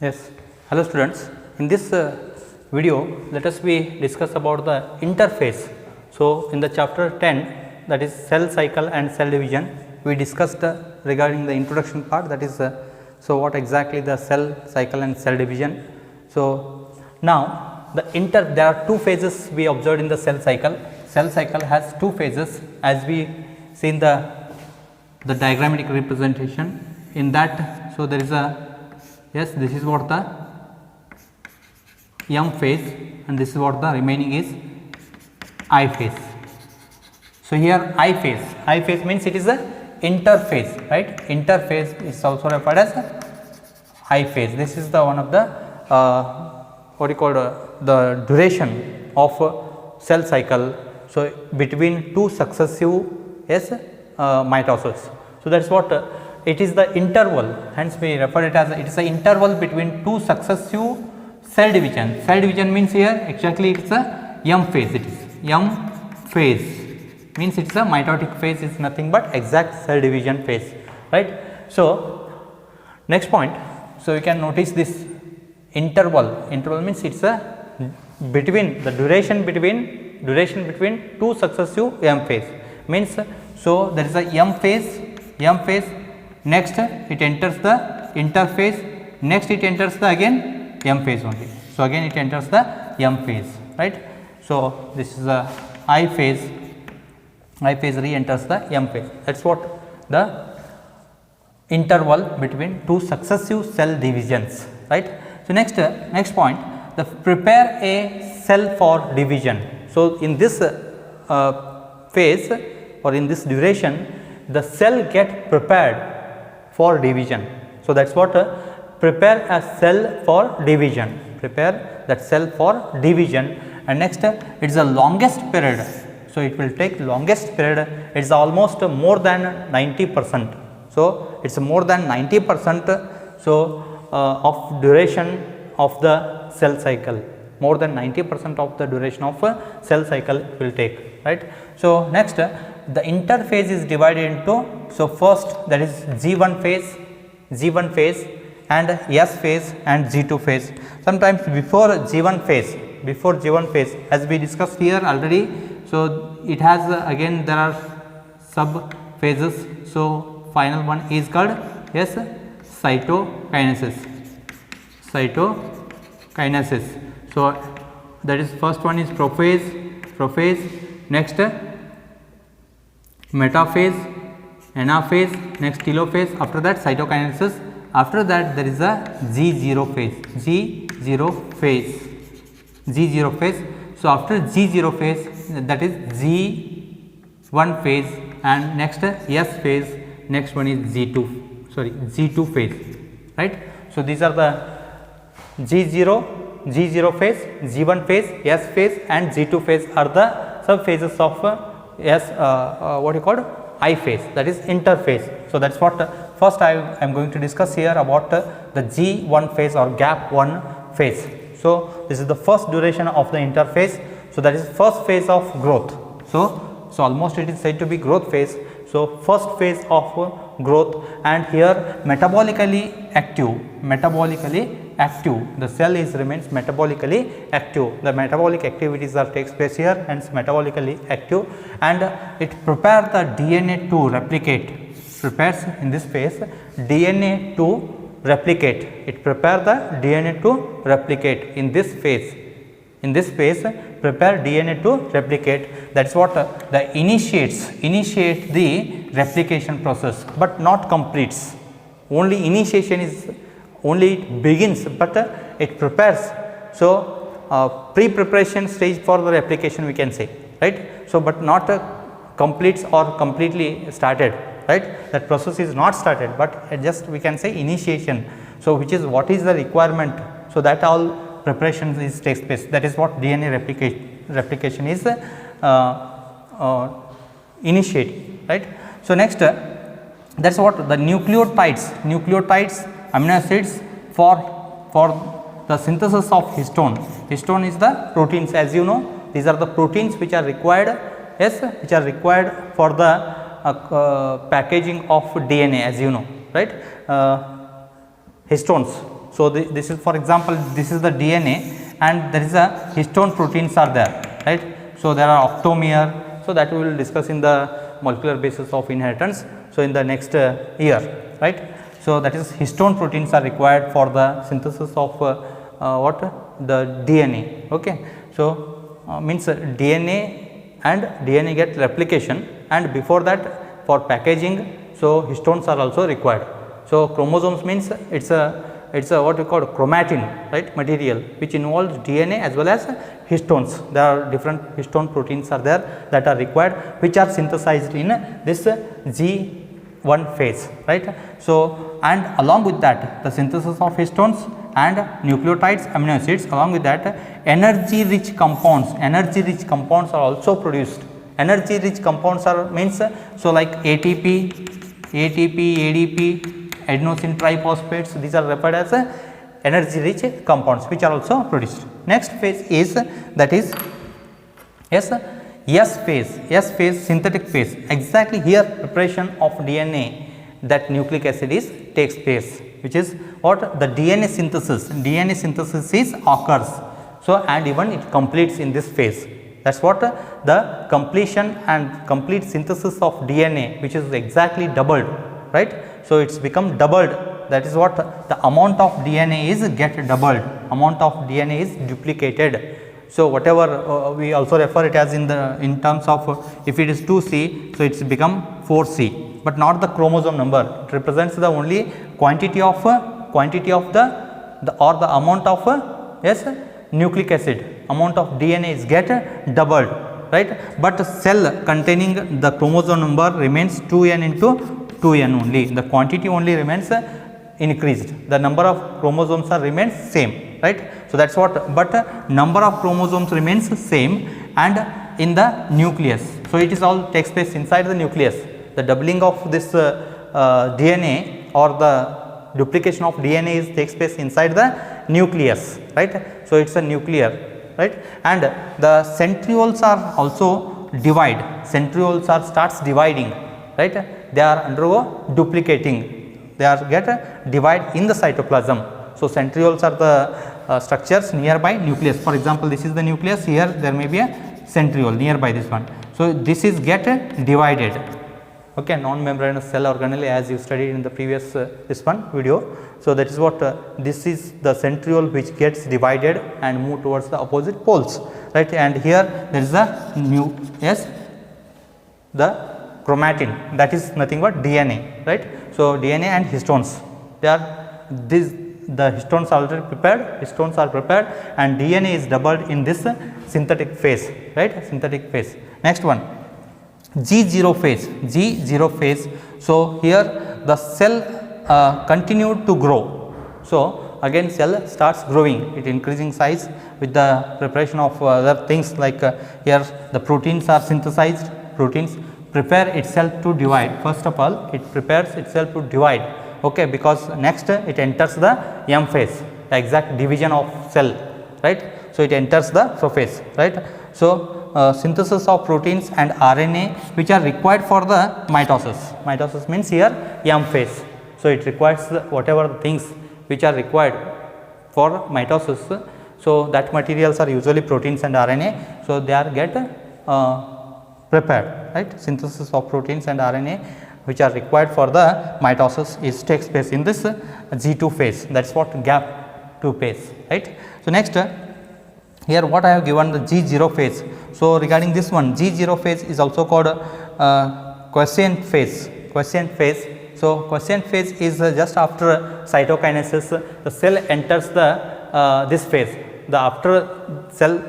Yes, hello students. In this video, let us discuss about the interphase. So, in the chapter 10, that is cell cycle and cell division, we discussed regarding the introduction part, that is so what exactly the cell cycle and cell division. So, now there are two phases we observed in the cell cycle. Cell cycle has two phases, as we see in the diagrammatic representation. In that, so there is a this is what the M phase and this is what the remaining is I phase. So, here I phase means it is a interphase, right. Interphase is also referred as I phase. This is the one of the what you call the duration of cell cycle. So, between two successive mitosis. So, that is what it is the interval, hence we refer it as it is the interval between two successive cell division. Cell division means here exactly it is a M phase, it is M phase means it is a mitotic phase, is nothing but exact cell division phase, right. So, next point, so you can notice this interval means it is a between the duration between two successive M phase means, so there is a M phase, next it enters the interphase, next it enters the again M phase only. So, again it enters the M phase, right. So, this is the I phase re-enters the M phase, that is what the interval between two successive cell divisions, right. So, next point, the prepare a cell for division. So, in this phase or in this duration, the cell get prepared for division. So, that is what prepare a cell for division, prepare that cell for division, and next it is the longest period. So, it will take longest period, it is almost more than 90%. So, it is more than 90%. So, of duration of the cell cycle, more than 90% of the duration of cell cycle will take, right. So, next the interphase is divided into, so first that is G1 phase and S phase and G2 phase. Sometimes before G1 phase as we discussed here already, so it has again there are sub phases. So, final one is called cytokinesis. So, that is first one is prophase, next metaphase, anaphase, next telophase, after that cytokinesis, after that there is a G0 phase. So, after G0 phase, that is G1 phase, and next S phase, next one is G2 phase, right. So, these are the G0 phase, G1 phase, S phase and G2 phase are the sub phases of what you call I phase, that is interphase. So, that is what first I am going to discuss here about the G1 phase or gap 1 phase. So, this is the first duration of the interphase. So, that is first phase of growth. So, almost it is said to be growth phase. So, first phase of growth, and here metabolically active, the cell remains metabolically active, the metabolic activities are takes place here, hence metabolically active, and it prepares the DNA to replicate, prepares in this phase DNA to replicate, it prepares the DNA to replicate in this phase, prepare DNA to replicate, that is what the initiate the replication process, but not completes, only initiation is only it begins, but it prepares. So, pre-preparation stage for the replication we can say, right. So, but not completes or completely started, right, that process is not started, but just we can say initiation. So, which is what is the requirement, so that all preparations is takes place, that is what DNA replication is initiating, right. So, next that is what the nucleotides amino acids for the synthesis of histone. Histone is the proteins, as you know, these are the proteins which are required, for the packaging of DNA, as you know, right. Histones. So, this is, for example, this is the DNA and there is a histone proteins are there, right. So, there are octomere. So, that we will discuss in the molecular basis of inheritance. So, in the next year, right. So, that is histone proteins are required for the synthesis of what the DNA. Okay. So, means DNA and DNA get replication, and before that for packaging, so histones are also required. So, chromosomes means it's a what we call chromatin, right, material which involves DNA as well as histones. There are different histone proteins are there that are required, which are synthesized in this G1 phase, right. So, and along with that the synthesis of histones and nucleotides, amino acids, along with that energy rich compounds are also produced. Energy rich compounds are means, so like ATP, ADP, adenosine triphosphates, these are referred as energy rich compounds which are also produced. Next phase is, that is S phase, synthetic phase. Exactly here preparation of DNA, that nucleic acid takes place, which is what the DNA synthesis is occurs. So, and even it completes in this phase. That is what the completion and complete synthesis of DNA, which is exactly doubled, right. So, it is become doubled, that is what the amount of DNA is get doubled, amount of DNA is duplicated. So, whatever we also refer it as in terms of, if it is 2C, so it is become 4C, but not the chromosome number. It represents the only quantity of the or the amount of nucleic acid, amount of DNA is get doubled, right. But cell containing the chromosome number remains 2n into 2n only, the quantity only remains increased, the number of chromosomes are remains same, right. So, that is what, but number of chromosomes remains same and in the nucleus. So, it is all takes place inside the nucleus. The doubling of this DNA or the duplication of DNA takes place inside the nucleus, right. So, it is a nuclear, right, and the centrioles are also centrioles are starts dividing, right. They are undergo duplicating, they are get divide in the cytoplasm. So, centrioles are the structures nearby nucleus. For example, this is the nucleus, here there may be a centriole nearby this one. So, this is get divided, okay, non-membranous cell organelle, as you studied in the previous this one video. So, that is what this is the centriole which gets divided and move towards the opposite poles, right, and here there is a the chromatin, that is nothing but DNA, right. So, DNA and histones, they are the histones are already prepared, and DNA is doubled in this synthetic phase, right, synthetic phase. Next one, G0 phase. So, here the cell continued to grow. So, again cell starts growing, it increasing size with the preparation of other things, like here the proteins are synthesized, proteins prepare itself to divide. First of all, it prepares itself to divide, okay, because next it enters the M phase, the exact division of cell, right. So, it enters the prophase, right. So, synthesis of proteins and RNA which are required for the mitosis means here M phase. So, it requires whatever things which are required for mitosis. So, that materials are usually proteins and RNA. So, they are get prepared, right. Synthesis of proteins and RNA which are required for the mitosis takes place in this G2 phase, that is what gap 2 phase, right. So, next here what I have given the G0 phase. So, regarding this one, G0 phase is also called quiescent phase. So, quiescent phase is just after cytokinesis, the cell enters the this phase, the after cell,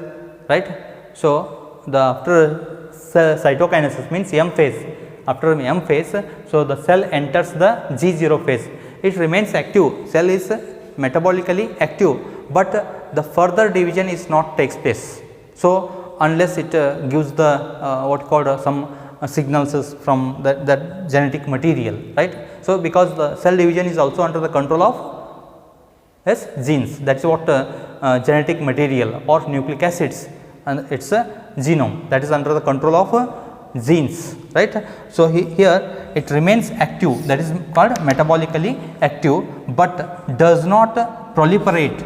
right. So, the after cytokinesis means M phase, after M phase. So, the cell enters the G0 phase, it remains active, cell is metabolically active, but the further division is not takes place. So, unless it gives the what called some signals from that genetic material, right. So, because the cell division is also under the control of genes, that is what genetic material or nucleic acids, and it is a genome that is under the control of genes, right. So, here it remains active, that is called metabolically active, but does not proliferate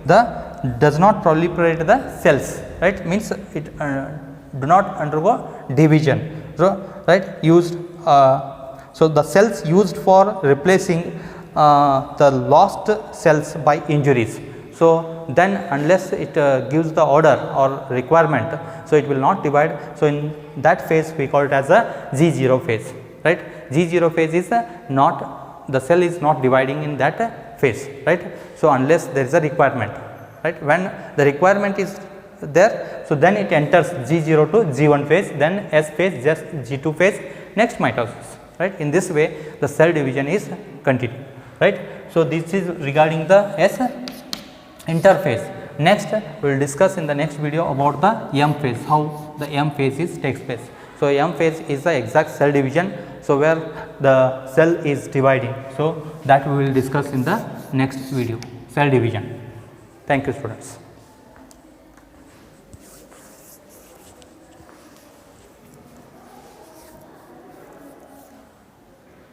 the cells, right, means it do not undergo division. So, right, used so the cells used for replacing the lost cells by injuries. So, then unless it gives the order or requirement, so it will not divide. So, in that phase we call it as a G0 phase, right. G0 phase is not, the cell is not dividing in that phase, right. So, unless there is a requirement, right, when the requirement is there, so then it enters G0 to G1 phase, then S phase, just G2 phase, next mitosis, right. In this way the cell division is continued, right. So, this is regarding the S interphase. Next we will discuss in the next video about the M phase, how the M phase takes place. So, M phase is the exact cell division, so where the cell is dividing. So, that we will discuss in the next video, cell division. Thank you, students.